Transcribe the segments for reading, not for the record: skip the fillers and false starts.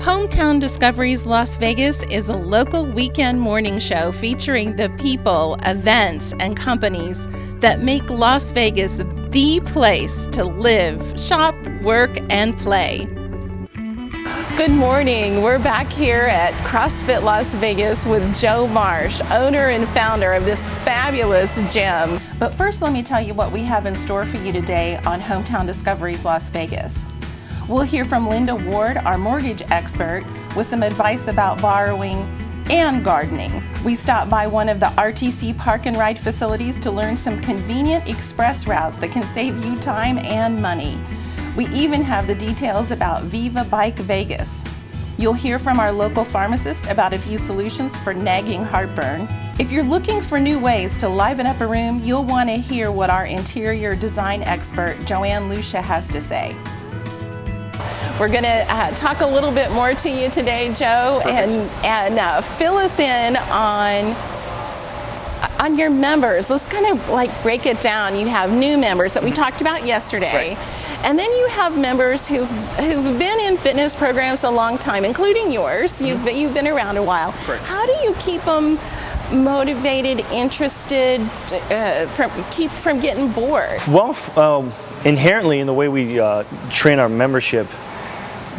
Hometown Discoveries Las Vegas is a local weekend morning show featuring the people, events, and companies that make Las Vegas the place to live, shop, work, and play. Good morning. We're back here at CrossFit Las Vegas with Joe Marsh, owner and founder of this fabulous gym. But first, let me tell you what we have in store for you today on Hometown Discoveries Las Vegas. We'll hear from Linda Ward, our mortgage expert, with some advice about borrowing and gardening. We stop by one of the RTC Park and Ride facilities to learn some convenient express routes that can save you time and money. We even have the details about Viva Bike Vegas. You'll hear from our local pharmacist about a few solutions for nagging heartburn. If you're looking for new ways to liven up a room, you'll want to hear what our interior design expert, Joanne Lucia, has to say. We're going to talk a little bit more to you today, Joe, and fill us in on your members. Let's kind of like break it down. You have new members that we talked about yesterday. Right. And then you have members who've been in fitness programs a long time, including yours. You've been around a while. Correct. How do you keep them motivated, interested, keep from getting bored? Well, inherently in the way we train our membership,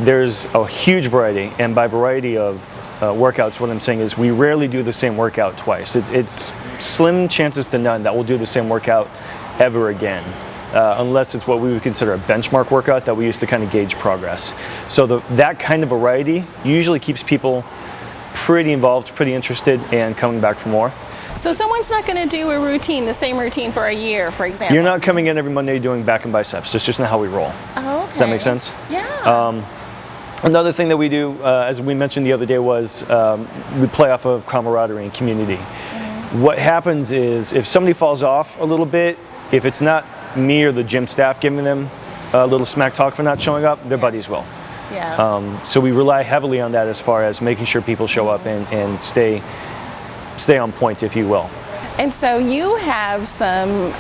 there's a huge variety, and by variety of workouts, what I'm saying is we rarely do the same workout twice. It's slim chances to none that we'll do the same workout ever again, unless it's what we would consider a benchmark workout that we use to kind of gauge progress. So that kind of variety usually keeps people pretty involved, pretty interested, and coming back for more. So someone's not going to do a routine, the same routine for a year, for example? You're not coming in every Monday doing back and biceps. That's just not how we roll. Oh, okay. Does that make sense? Yeah. Another thing that we do, as we mentioned the other day, was we play off of camaraderie and community. What happens is if somebody falls off a little bit, if it's not me or the gym staff giving them a little smack talk for not showing up, their buddies will. Yeah. So we rely heavily on that as far as making sure people show up and stay on point, if you will. And so you have some,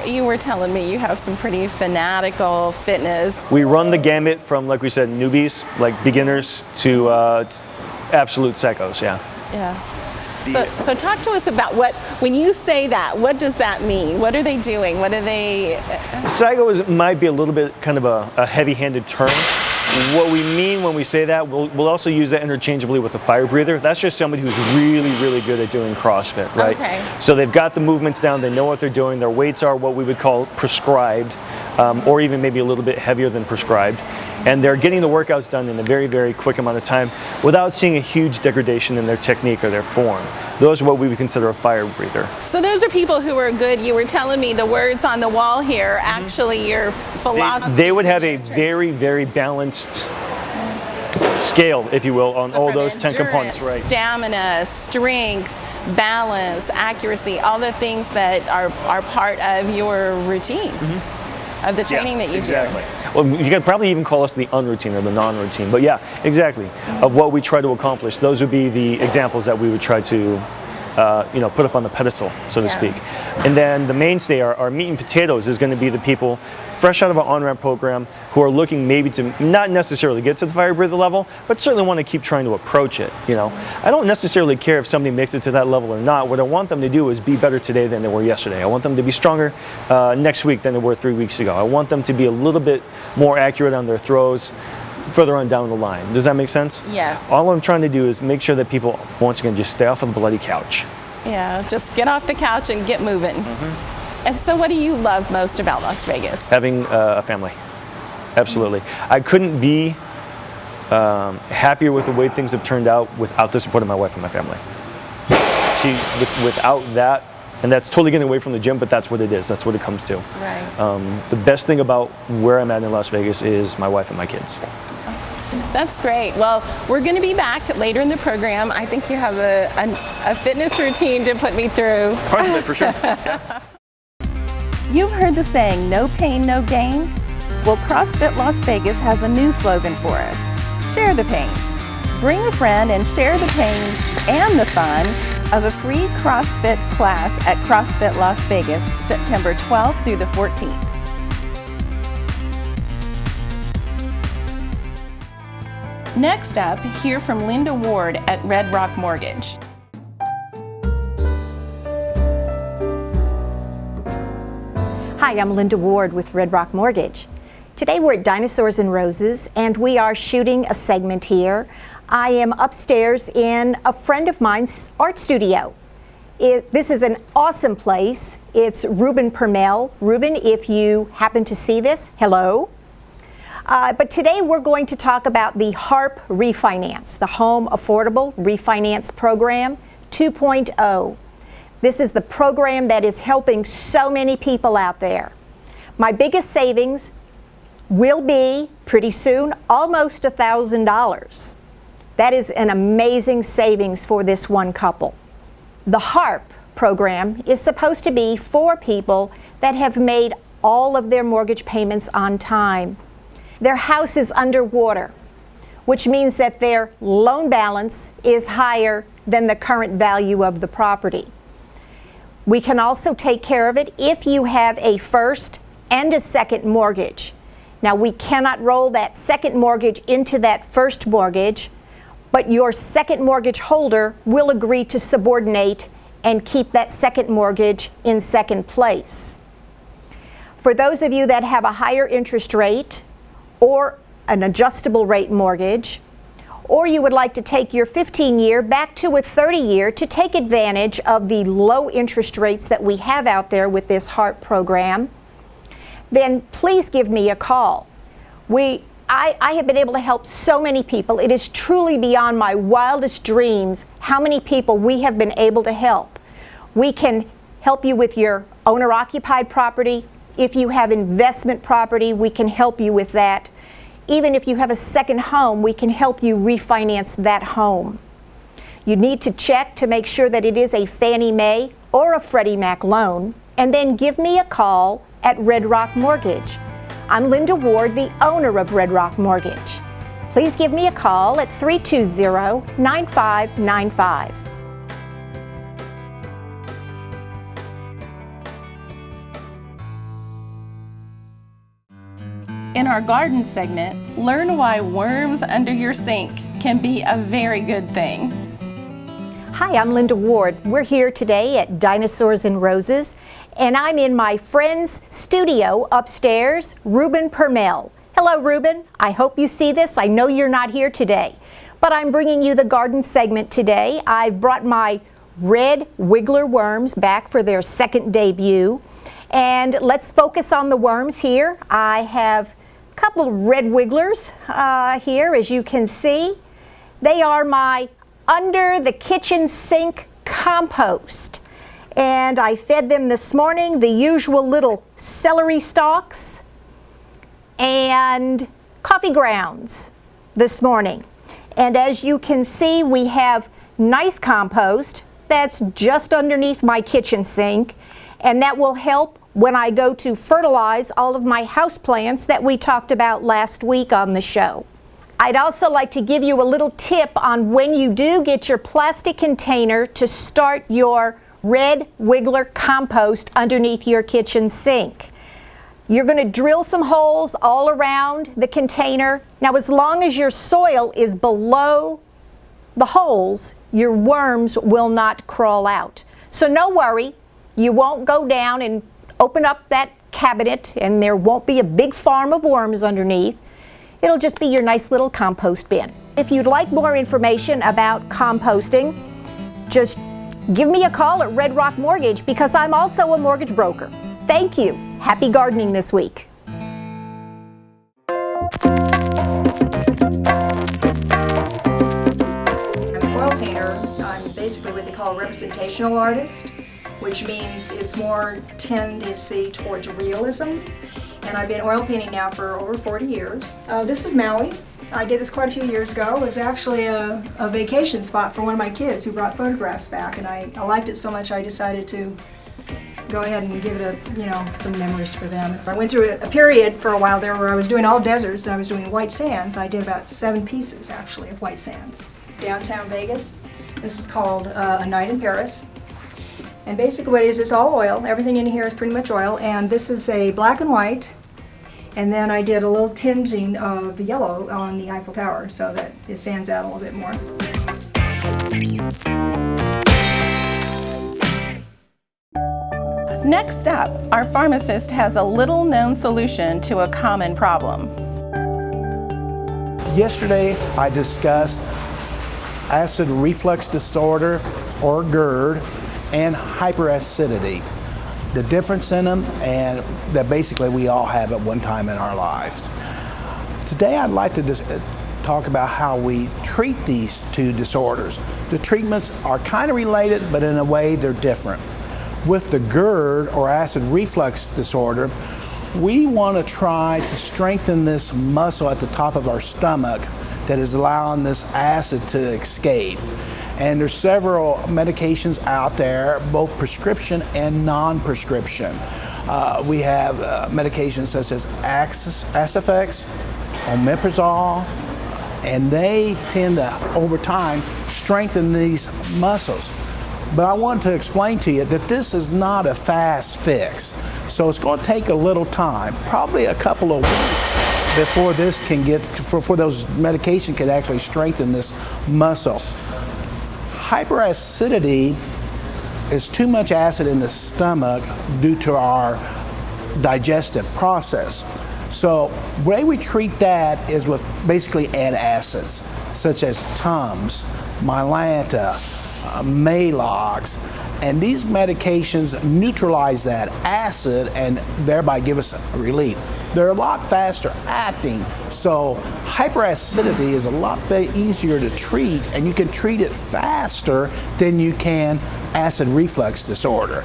you were telling me you have some pretty fanatical fitness. We run the gamut from, like we said, newbies, like beginners, to absolute psychos, yeah. Yeah. So talk to us about when you say that, what does that mean? What are they doing? What are they? Psycho might be a little bit kind of a heavy-handed term. What we mean when we say that, we'll also use that interchangeably with a fire breather. That's just somebody who's really, really good at doing CrossFit, right? Okay. So they've got the movements down, they know what they're doing, their weights are what we would call prescribed, or even maybe a little bit heavier than prescribed. And they're getting the workouts done in a very, very quick amount of time without seeing a huge degradation in their technique or their form. Those are what we would consider a fire breather. So those are people who are good. You were telling me the words on the wall here, actually your philosophy. They would have a very, very balanced scale, if you will, on all those 10 components, right? Stamina, strength, balance, accuracy, all the things that are part of your routine. Of the training that you do. Well, you could probably even call us the unroutine or the non-routine, but yeah, exactly. Of what we try to accomplish, those would be the examples that we would try to put up on the pedestal, so to speak. And then the mainstay, our meat and potatoes, is going to be the people fresh out of our on-ramp program who are looking maybe to not necessarily get to the fire breather level, but certainly want to keep trying to approach it. I don't necessarily care if somebody makes it to that level or not. What I want them to do is be better today than they were yesterday. I want them to be stronger next week than they were 3 weeks ago. I want them to be a little bit more accurate on their throws further on down the line. Does that make sense? Yes. All I'm trying to do is make sure that people, once again, just stay off of the bloody couch. Yeah, just get off the couch and get moving. And so what do you love most about Las Vegas? Having a family. Absolutely. I couldn't be happier with the way things have turned out without the support of my wife and my family. Without that, and that's totally getting away from the gym, but that's what it is. That's what it comes to. Right. The best thing about where I'm at in Las Vegas is my wife and my kids. That's great. Well, we're going to be back later in the program. I think you have a fitness routine to put me through. Part of it, for sure. Yeah. You've heard the saying, no pain, no gain? Well, CrossFit Las Vegas has a new slogan for us. Share the pain. Bring a friend and share the pain and the fun of a free CrossFit class at CrossFit Las Vegas, September 12th through the 14th. Next up, hear from Linda Ward at Red Rock Mortgage. Hi, I'm Linda Ward with Red Rock Mortgage. Today we're at Dinosaurs and Roses and we are shooting a segment here. I am upstairs in a friend of mine's art studio. This is an awesome place. It's Ruben Permel. Ruben, if you happen to see this, hello. But today we're going to talk about the HARP refinance, the Home Affordable Refinance Program 2.0. This is the program that is helping so many people out there. My biggest savings will be, pretty soon, almost $1,000. That is an amazing savings for this one couple. The HARP program is supposed to be for people that have made all of their mortgage payments on time. Their house is underwater, which means that their loan balance is higher than the current value of the property. We can also take care of it if you have a first and a second mortgage. Now, we cannot roll that second mortgage into that first mortgage, but your second mortgage holder will agree to subordinate and keep that second mortgage in second place. For those of you that have a higher interest rate or an adjustable rate mortgage, or you would like to take your 15-year back to a 30-year to take advantage of the low interest rates that we have out there with this HARP program, then please give me a call. I have been able to help so many people. It is truly beyond my wildest dreams how many people we have been able to help. We can help you with your owner-occupied property. If you have investment property, we can help you with that. Even if you have a second home, we can help you refinance that home. You need to check to make sure that it is a Fannie Mae or a Freddie Mac loan, and then give me a call at Red Rock Mortgage. I'm Linda Ward, the owner of Red Rock Mortgage. Please give me a call at 320-9595. In our garden segment, learn why worms under your sink can be a very good thing. Hi, I'm Linda Ward. We're here today at Dinosaurs and Roses, and I'm in my friend's studio upstairs, Ruben Permel. Hello, Ruben. I hope you see this. I know you're not here today, but I'm bringing you the garden segment today. I've brought my red wiggler worms back for their second debut, and let's focus on the worms here. I have a couple of red wigglers here, as you can see. They are my under the kitchen sink compost. And I fed them this morning the usual little celery stalks and coffee grounds this morning. And as you can see, we have nice compost that's just underneath my kitchen sink, and that will help when I go to fertilize all of my houseplants that we talked about last week on the show. I'd also like to give you a little tip on when you do get your plastic container to start your red wiggler compost underneath your kitchen sink. You're going to drill some holes all around the container. Now, as long as your soil is below the holes, your worms will not crawl out. So no worry, you won't go down and open up that cabinet and there won't be a big farm of worms underneath. It'll just be your nice little compost bin. If you'd like more information about composting, just give me a call at Red Rock Mortgage because I'm also a mortgage broker. Thank you. Happy gardening this week. I'm an oil painter. I'm basically what they call a representational artist, which means it's more tendency towards realism. And I've been oil painting now for over 40 years. This is Maui. I did this quite a few years ago. It was actually a vacation spot for one of my kids who brought photographs back, and I liked it so much I decided to go ahead and give it some memories for them. I went through a period for a while there where I was doing all deserts and I was doing white sands. I did about 7 pieces actually of white sands. Downtown Vegas. This is called A Night in Paris. And basically what it is, it's all oil. Everything in here is pretty much oil, and this is a black and white. And then I did a little tinging of yellow on the Eiffel Tower so that it stands out a little bit more. Next up, our pharmacist has a little-known solution to a common problem. Yesterday, I discussed acid reflux disorder, or GERD, and hyperacidity. The difference in them, and that basically we all have at one time in our lives. Today I'd like to talk about how we treat these two disorders. The treatments are kind of related, but in a way they're different. With the GERD, or acid reflux disorder, we want to try to strengthen this muscle at the top of our stomach that is allowing this acid to escape. And there's several medications out there, both prescription and non-prescription. We have medications such as Acifex, omeprazole, and they tend to, over time, strengthen these muscles. But I want to explain to you that this is not a fast fix. So it's going to take a little time, probably a couple of weeks before this can before those medications can actually strengthen this muscle. Hyperacidity is too much acid in the stomach due to our digestive process. So the way we treat that is with basically antacids, such as Tums, Mylanta, Maalox, and these medications neutralize that acid and thereby give us relief. They're a lot faster acting, so hyperacidity is a lot easier to treat, and you can treat it faster than you can acid reflux disorder.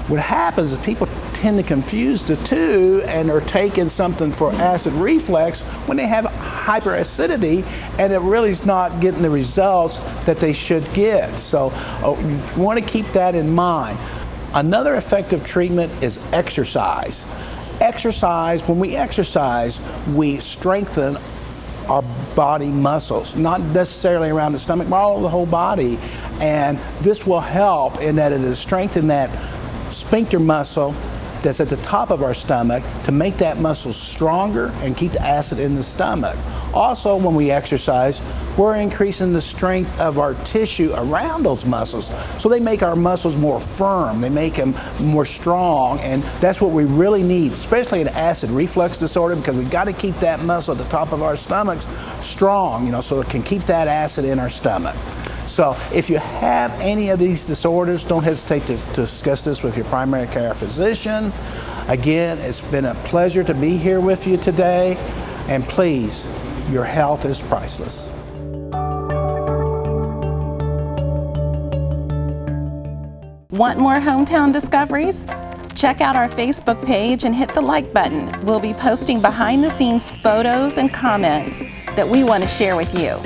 What happens is people tend to confuse the two and are taking something for acid reflux when they have hyperacidity, and it really is not getting the results that they should get. So you want to keep that in mind. Another effective treatment is exercise. When we exercise, we strengthen our body muscles, not necessarily around the stomach, but all over the whole body. And this will help in that it is strengthen that sphincter muscle that's at the top of our stomach to make that muscle stronger and keep the acid in the stomach. Also, when we exercise, we're increasing the strength of our tissue around those muscles. So they make our muscles more firm, they make them more strong, and that's what we really need, especially in acid reflux disorder, because we've got to keep that muscle at the top of our stomachs strong, so it can keep that acid in our stomach. So if you have any of these disorders, don't hesitate to discuss this with your primary care physician. Again, it's been a pleasure to be here with you today, and please, your health is priceless. Want more hometown discoveries? Check out our Facebook page and hit the like button. We'll be posting behind-the-scenes photos and comments that we want to share with you.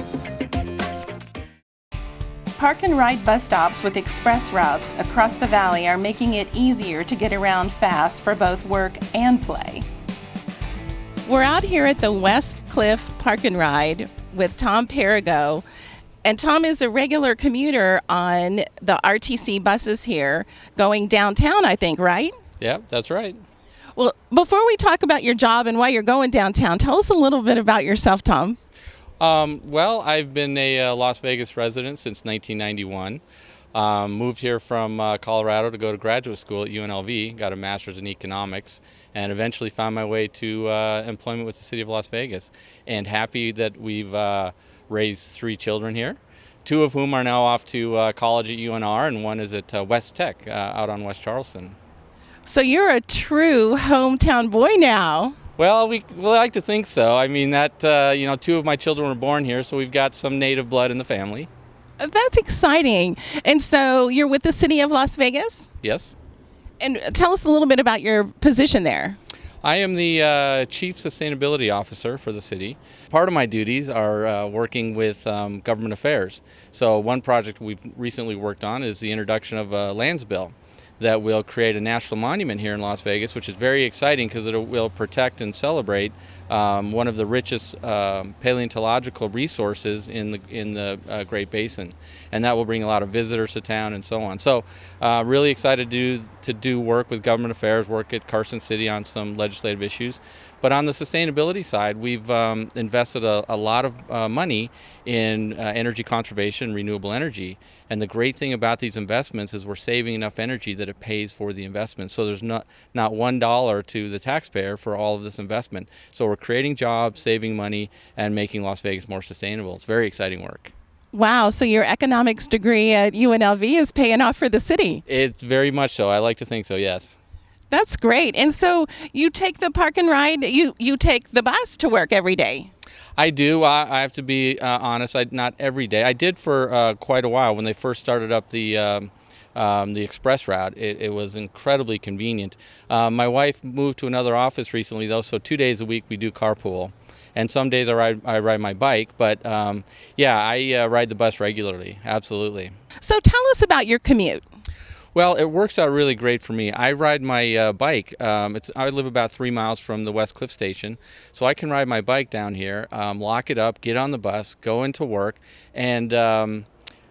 Park and ride bus stops with express routes across the valley are making it easier to get around fast for both work and play. We're out here at the West Cliff Park and Ride with Tom Perigo, and Tom is a regular commuter on the RTC buses here going downtown, I think, right? Yeah, that's right. Well, before we talk about your job and why you're going downtown, tell us a little bit about yourself, Tom. Well, I've been a Las Vegas resident since 1991. Moved here from Colorado to go to graduate school at UNLV, got a master's in economics, and eventually found my way to employment with the city of Las Vegas. And happy that we've raised 3 children here, 2 of whom are now off to college at UNR, and 1 is at West Tech out on West Charleston. So you're a true hometown boy now. Well, we like to think so. I mean, that 2 of my children were born here, so we've got some native blood in the family. That's exciting. And so you're with the city of Las Vegas? Yes. And tell us a little bit about your position there. I am the Chief Sustainability Officer for the city. Part of my duties are working with government affairs. So one project we've recently worked on is the introduction of a lands bill that will create a national monument here in Las Vegas, which is very exciting because it will protect and celebrate one of the richest paleontological resources in the Great Basin, and that will bring a lot of visitors to town and so on. So really excited to do work with government affairs, work at Carson City on some legislative issues, But on the sustainability side, we've invested a lot of money in energy conservation, renewable energy. And the great thing about these investments is we're saving enough energy that it pays for the investment. So there's not $1 to the taxpayer for all of this investment. So we're creating jobs, saving money, and making Las Vegas more sustainable. It's very exciting work. Wow, so your economics degree at UNLV is paying off for the city. It's very much so. I like to think so, yes. That's great. And so you take the park and ride, you take the bus to work every day. I do. I have to be honest, not every day. I did for quite a while when they first started up the express route. It was incredibly convenient. My wife moved to another office recently, though, so 2 days a week we do carpool. And some days I ride my bike, but I ride the bus regularly, absolutely. So tell us about your commute. Well, it works out really great for me. I ride my bike. I live about 3 miles from the West Cliff Station, so I can ride my bike down here, lock it up, get on the bus, go into work, and then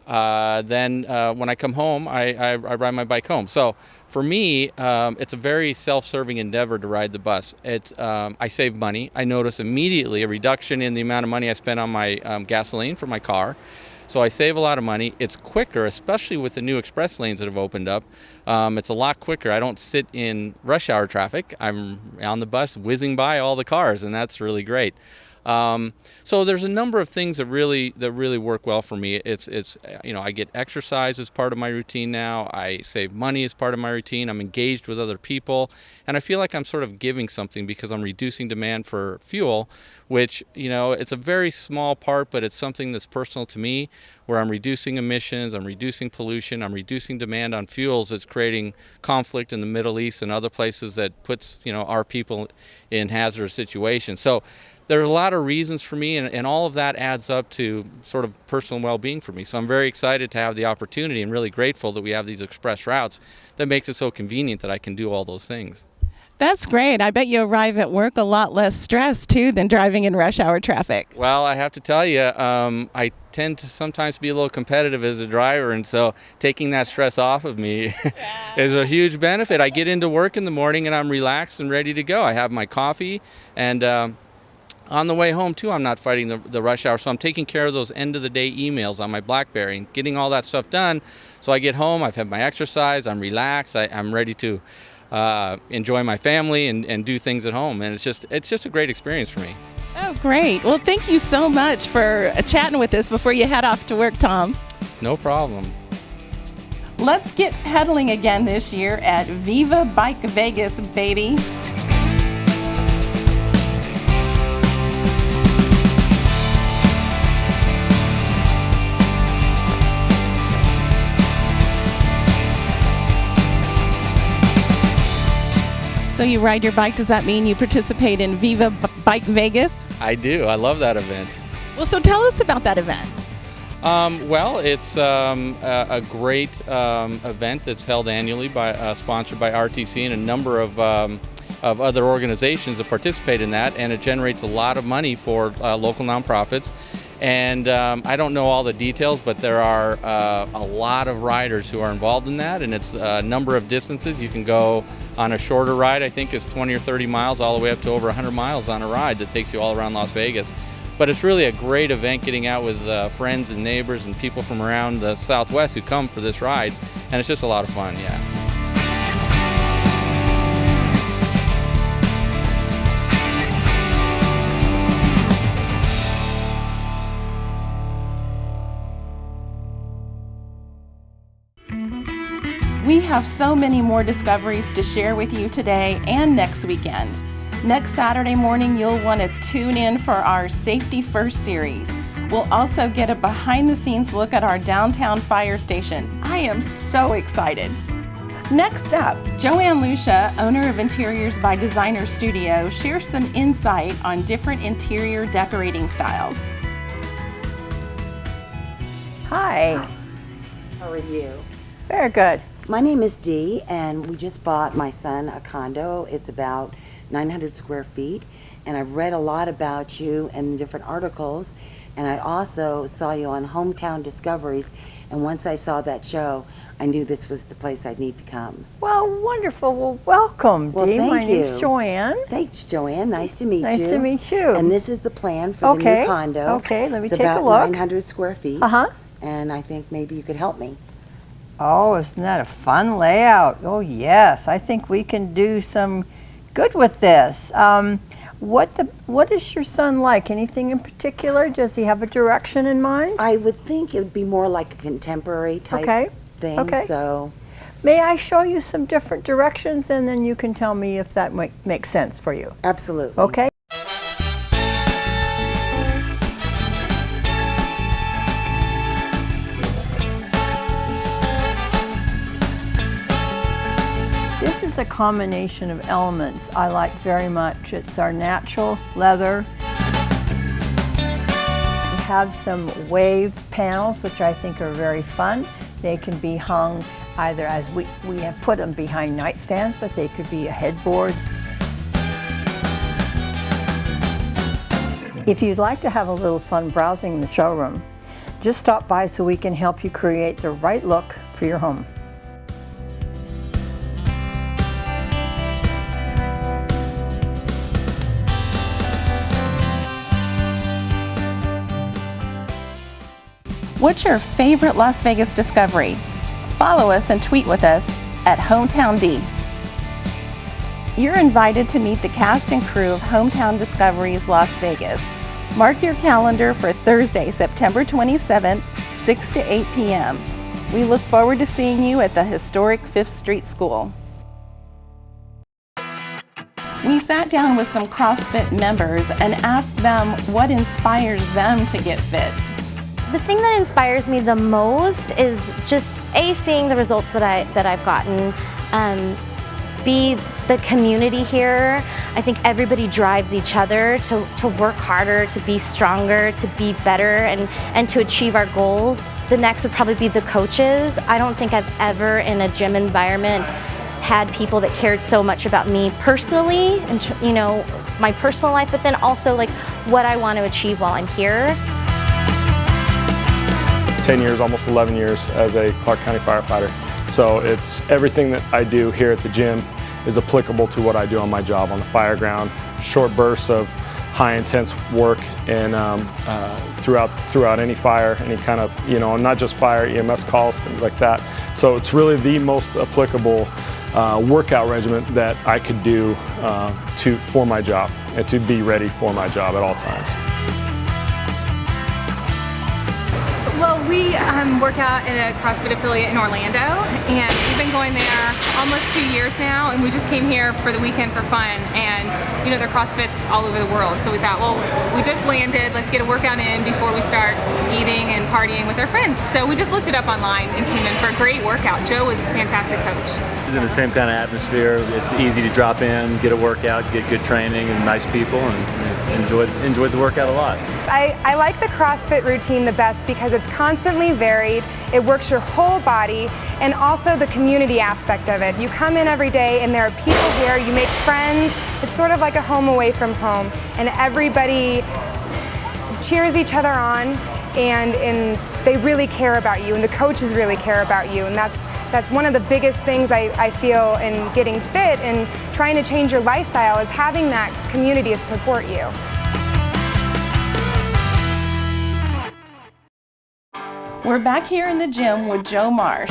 when I come home, I ride my bike home. So for me, it's a very self-serving endeavor to ride the bus. I save money. I notice immediately a reduction in the amount of money I spend on my gasoline for my car. So I save a lot of money. It's quicker, especially with the new express lanes that have opened up. It's a lot quicker. I don't sit in rush hour traffic. I'm on the bus whizzing by all the cars, and that's really great. So there's a number of things that really work well for me. It's I get exercise as part of my routine now. I save money as part of my routine. I'm engaged with other people, and I feel like I'm sort of giving something because I'm reducing demand for fuel, which, it's a very small part, but it's something that's personal to me, where I'm reducing emissions, I'm reducing pollution, I'm reducing demand on fuels that's creating conflict in the Middle East and other places that puts, our people in hazardous situations. So there are a lot of reasons for me, and all of that adds up to sort of personal well-being for me. So I'm very excited to have the opportunity and really grateful that we have these express routes that makes it so convenient that I can do all those things. That's great. I bet you arrive at work a lot less stressed, too, than driving in rush hour traffic. Well, I have to tell you, I tend to sometimes be a little competitive as a driver, and so taking that stress off of me is a huge benefit. I get into work in the morning, and I'm relaxed and ready to go. I have my coffee, and on the way home, too, I'm not fighting the rush hour, so I'm taking care of those end-of-the-day emails on my BlackBerry and getting all that stuff done. So I get home, I've had my exercise, I'm relaxed, I'm ready to enjoy my family and do things at home, and it's just a great experience for me. Oh, great. Well, thank you so much for chatting with us before you head off to work, Tom. No problem. Let's get pedaling again this year at Viva Bike Vegas, baby. So you ride your bike, does that mean you participate in Viva Bike Vegas? I do. I love that event. Well, so tell us about that event. Well, it's a great event that's held annually sponsored by RTC and a number of other organizations that participate in that, and it generates a lot of money for local nonprofits. And I don't know all the details, but there are a lot of riders who are involved in that, and it's a number of distances. You can go on a shorter ride, I think is 20 or 30 miles, all the way up to over 100 miles on a ride that takes you all around Las Vegas. But it's really a great event, getting out with friends and neighbors and people from around the Southwest who come for this ride, and it's just a lot of fun, yeah. We have so many more discoveries to share with you today and next weekend. Next Saturday morning, you'll want to tune in for our Safety First series. We'll also get a behind-the-scenes look at our downtown fire station. I am so excited. Next up, Joanne Lucia, owner of Interiors by Designer Studio, shares some insight on different interior decorating styles. Hi. How are you? Very good. My name is Dee, and we just bought my son a condo. It's about 900 square feet, and I've read a lot about you and different articles, And I also saw you on Hometown Discoveries, and once I saw that show, I knew this was the place I'd need to come. Well, wonderful. Well, welcome, Well, Dee. thank My you. name's Joanne. Thanks, Joanne. Nice to meet you. Nice to meet you. And this is the plan for the new condo. Okay, let me it's take a about look. 900 square feet. Uh-huh. And I think maybe you could help me. Oh, isn't that a fun layout? Oh, yes. I think we can do some good with this. What is your son like? Anything in particular? Does he have a direction in mind? I would think it would be more like a contemporary type thing. Okay. So, May I show you some different directions, and then you can tell me if that makes sense for you? absolutely. Okay? This is a combination of elements I like very much. It's our natural leather. We have some wave panels, which I think are very fun. They can be hung either as we have put them behind nightstands, but they could be a headboard. If you'd like to have a little fun browsing in the showroom, just stop by so we can help you create the right look for your home. What's your favorite Las Vegas discovery? Follow us and tweet with us at Hometown D. You're invited to meet the cast and crew of Hometown Discoveries Las Vegas. Mark your calendar for Thursday, September 27th, 6 to 8 p.m. We look forward to seeing you at the historic 5th Street School. We sat down with some CrossFit members and asked them what inspires them to get fit. The thing that inspires me the most is just seeing the results that I've gotten, B, the community here. I think everybody drives each other to work harder, to be stronger, to be better, and to achieve our goals. The next would probably be the coaches. I don't think I've ever in a gym environment had people that cared so much about me personally, and you know, my personal life, but then also like what I want to achieve while I'm here. 10 years, almost 11 years as a Clark County firefighter. So it's everything that I do here at the gym is applicable to what I do on my job on the fire ground. Short bursts of high intense work and throughout any fire, any kind of, you know, not just fire, EMS calls, things like that. So it's really the most applicable workout regimen that I could do for my job and to be ready for my job at all times. Well, we work out at a CrossFit affiliate in Orlando, and we've been going there almost 2 years now, and we just came here for the weekend for fun, and you know, there are CrossFits all over the world, so we thought, well, we just landed, let's get a workout in before we start eating and partying with our friends. So we just looked it up online and came in for a great workout. Joe was a fantastic coach. It's in the same kind of atmosphere. It's easy to drop in, get a workout, get good training and nice people, and enjoyed the workout a lot. I like the CrossFit routine the best because it's constantly varied, it works your whole body, and also the community aspect of it. You come in every day and there are people here, you make friends, it's sort of like a home away from home, and everybody cheers each other on, and they really care about you, and the coaches really care about you, and that's one of the biggest things I feel in getting fit and trying to change your lifestyle is having that community to support you. We're back here in the gym with Joe Marsh.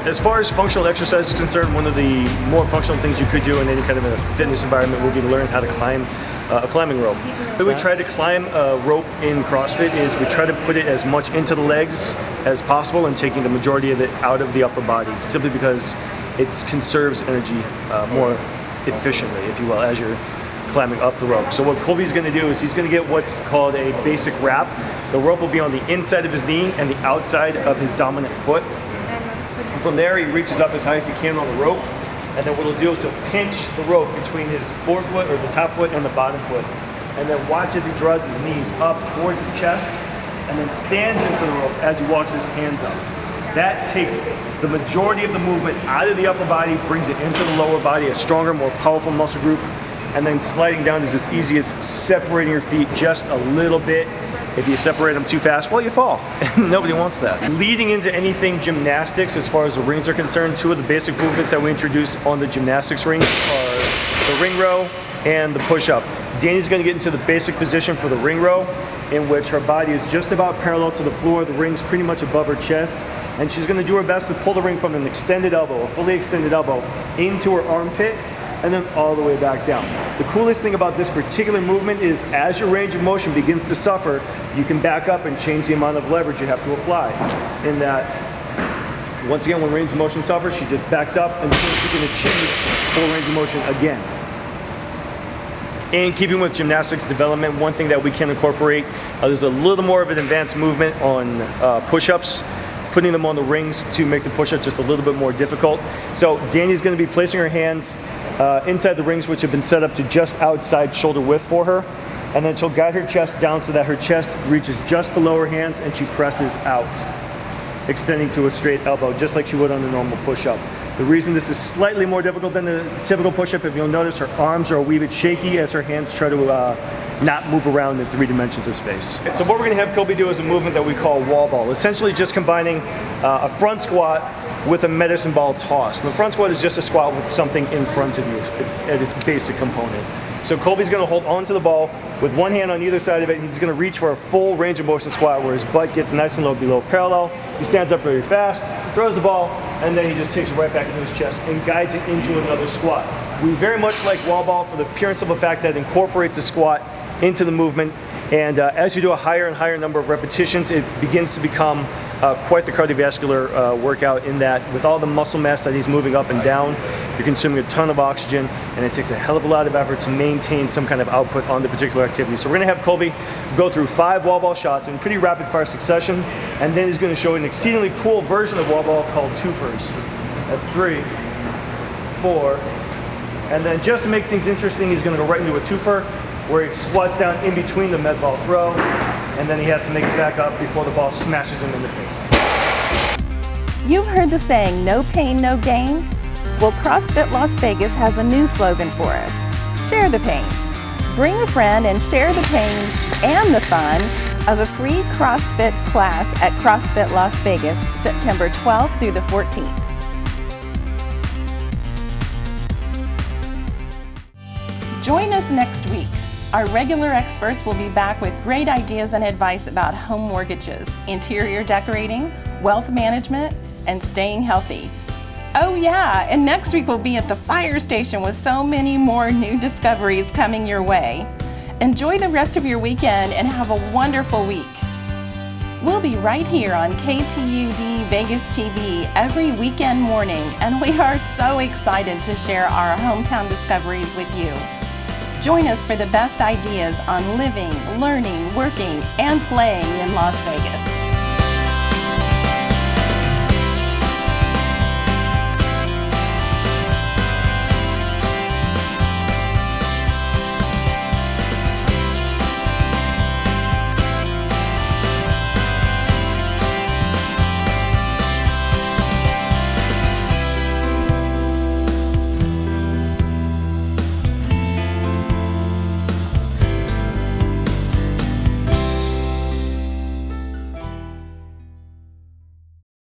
As far as functional exercise is concerned, one of the more functional things you could do in any kind of a fitness environment would be to learn how to climb a climbing rope. The way we try to climb a rope in CrossFit is we try to put it as much into the legs as possible and taking the majority of it out of the upper body, simply because it conserves energy more efficiently, if you will, as you're climbing up the rope. So what Colby's going to do is he's going to get what's called a basic wrap. The rope will be on the inside of his knee and the outside of his dominant foot. And from there, he reaches up as high as he can on the rope. And then what he'll do is he'll pinch the rope between his forefoot or the top foot and the bottom foot. And then watch as he draws his knees up towards his chest and then stands into the rope as he walks his hands up. That takes the majority of the movement out of the upper body, brings it into the lower body, a stronger, more powerful muscle group. And then sliding down is as easy as separating your feet just a little bit If you separate them too fast, well, you fall. Nobody wants that. Leading into anything gymnastics, as far as the rings are concerned, two of the basic movements that we introduce on the gymnastics rings are the ring row and the push-up. Danny's going to get into the basic position for the ring row, in which her body is just about parallel to the floor. The ring's pretty much above her chest, and she's going to do her best to pull the ring from an extended elbow, a fully extended elbow, into her armpit, and then all the way back down. The coolest thing about this particular movement is as your range of motion begins to suffer, you can back up and change the amount of leverage you have to apply. In that, once again, when range of motion suffers, she just backs up until she can achieve full range of motion again. In keeping with gymnastics development, one thing that we can incorporate, there's a little more of an advanced movement on push-ups, putting them on the rings to make the push-up just a little bit more difficult. So Danny's going to be placing her hands inside the rings, which have been set up to just outside shoulder width for her, and then she'll guide her chest down so that her chest reaches just below her hands and she presses out, extending to a straight elbow, just like she would on a normal push-up. The reason this is slightly more difficult than the typical push-up, if you'll notice, her arms are a wee bit shaky as her hands try to not move around in 3 dimensions of space. So what we're going to have Kobe do is a movement that we call wall ball, essentially just combining a front squat with a medicine ball toss. And the front squat is just a squat with something in front of you at its basic component. So Colby's going to hold onto the ball with one hand on either side of it. He's going to reach for a full range of motion squat where his butt gets nice and low below parallel. He stands up very fast, throws the ball, and then he just takes it right back into his chest and guides it into another squat. We very much like wall ball for the pure and simple fact that it incorporates a squat into the movement, and as you do a higher and higher number of repetitions, it begins to become quite the cardiovascular workout, in that with all the muscle mass that he's moving up and down, you're consuming a ton of oxygen, and it takes a hell of a lot of effort to maintain some kind of output on the particular activity. So we're going to have Colby go through 5 wall ball shots in pretty rapid fire succession, and then he's going to show an exceedingly cool version of wall ball called twofers. That's 3, 4, and then just to make things interesting, he's going to go right into a twofer, where he squats down in between the med ball throw, and then he has to make it back up before the ball smashes him in the face. You've heard the saying, no pain, no gain? Well, CrossFit Las Vegas has a new slogan for us. Share the pain. Bring a friend and share the pain and the fun of a free CrossFit class at CrossFit Las Vegas, September 12th through the 14th. Join us next week. Our regular experts will be back with great ideas and advice about home mortgages, interior decorating, wealth management, and staying healthy. Oh yeah, and next week we'll be at the fire station with so many more new discoveries coming your way. Enjoy the rest of your weekend and have a wonderful week. We'll be right here on KTUD Vegas TV every weekend morning, and we are so excited to share our hometown discoveries with you. Join us for the best ideas on living, learning, working, and playing in Las Vegas.